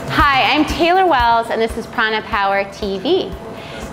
Hi, I'm Taylor Wells and this is Prana Power TV.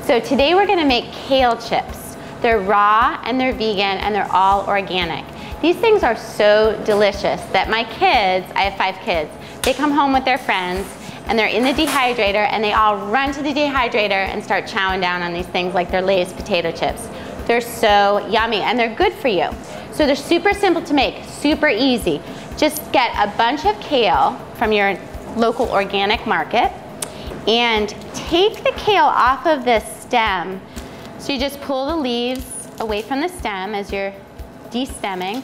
So today we're going to make kale chips. They're raw and they're vegan and they're all organic. These things are so delicious that my kids, I have 5 kids, they come home with their friends and they're in the dehydrator and they all run to the dehydrator and start chowing down on these things like they're Lay's potato chips. They're so yummy and they're good for you. So they're super simple to make, super easy. Just get a bunch of kale from your local organic market and take the kale off of this stem. So you just pull the leaves away from the stem as you're de-stemming,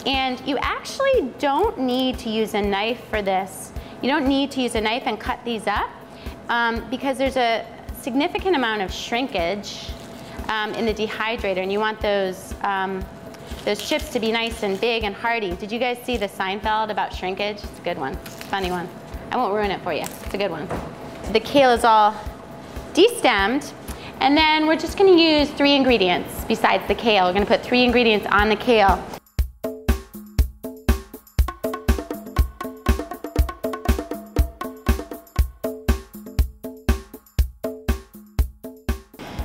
and you actually don't need to use a knife for this. You don't need to use a knife and cut these up because there's a significant amount of shrinkage in the dehydrator, and you want those chips to be nice and big and hearty. Did you guys see the Seinfeld about shrinkage? It's a good one, it's a funny one. I won't ruin it for you, it's a good one. The kale is all de-stemmed, and then we're just gonna use 3 ingredients besides the kale. We're gonna put 3 ingredients on the kale.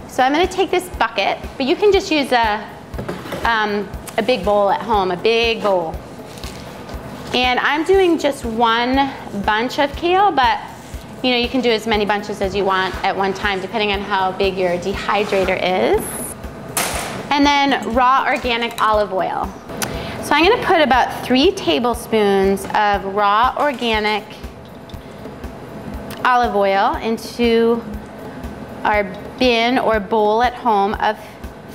So I'm gonna take this bucket, but you can just use a big bowl at home, a big bowl. And I'm doing just 1 bunch of kale, but you know, you can do as many bunches as you want at one time, depending on how big your dehydrator is. And then raw organic olive oil. So I'm gonna put about 3 tablespoons of raw organic olive oil into our bin or bowl at home of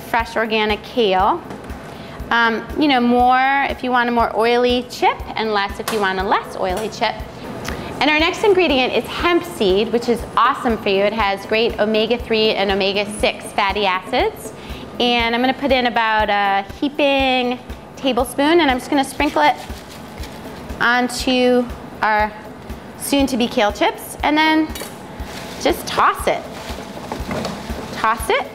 fresh organic kale. You know, more if you want a more oily chip and less if you want a less oily chip. And our next ingredient is hemp seed, which is awesome for you. It has great omega-3 and omega-6 fatty acids. And I'm gonna put in about a heaping tablespoon, and I'm just gonna sprinkle it onto our soon-to-be kale chips, and then just toss it. Toss it.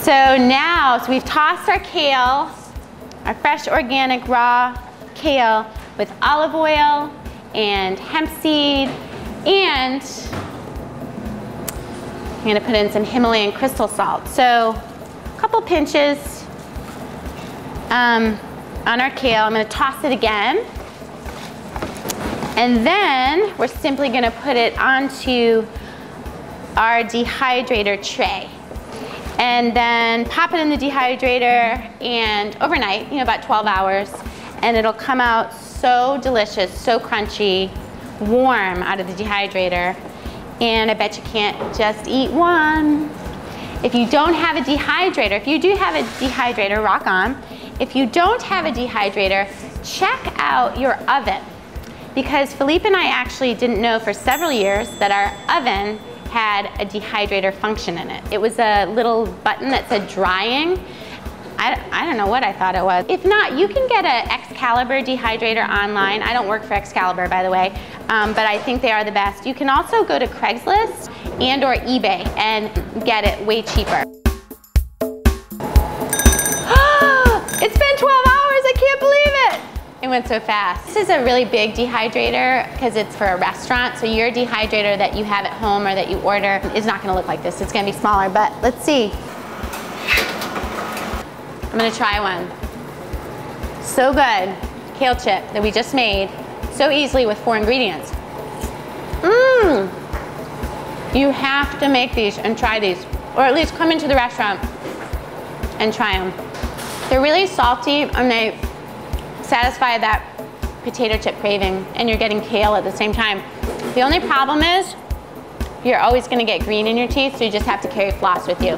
So now, so we've tossed our kale, our fresh organic raw kale with olive oil and hemp seed, and I'm gonna put in some Himalayan crystal salt. So a couple pinches on our kale. I'm gonna toss it again. And then we're simply gonna put it onto our dehydrator tray. And then pop it in the dehydrator and overnight, you know, about 12 hours, and it'll come out so delicious, so crunchy, warm out of the dehydrator. And I bet you can't just eat one. If you don't have a dehydrator, if you do have a dehydrator, rock on. If you don't have a dehydrator, check out your oven. Because Philippe and I actually didn't know for several years that our oven had a dehydrator function in it. It was a little button that said drying. I don't know what I thought it was. If not, you can get an Excalibur dehydrator online. I don't work for Excalibur, by the way, but I think they are the best. You can also go to Craigslist and or eBay and get it way cheaper. It's been 12 hours, I can't believe it. It went so fast. This is a really big dehydrator because it's for a restaurant, so your dehydrator that you have at home or that you order is not gonna look like this. It's gonna be smaller, but let's see. I'm gonna try one. So good. Kale chip that we just made so easily with 4 ingredients. You have to make these and try these, or at least come into the restaurant and try them. They're really salty and they satisfy that potato chip craving, and you're getting kale at the same time. The only problem is you're always gonna get green in your teeth, so you just have to carry floss with you.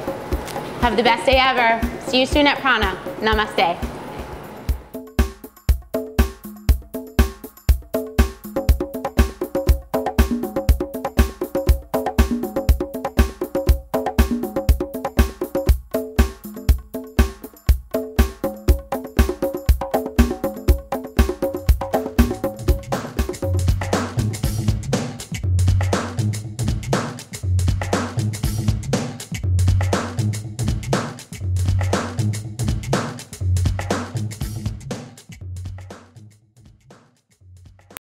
Have the best day ever. See you soon at Prana. Namaste.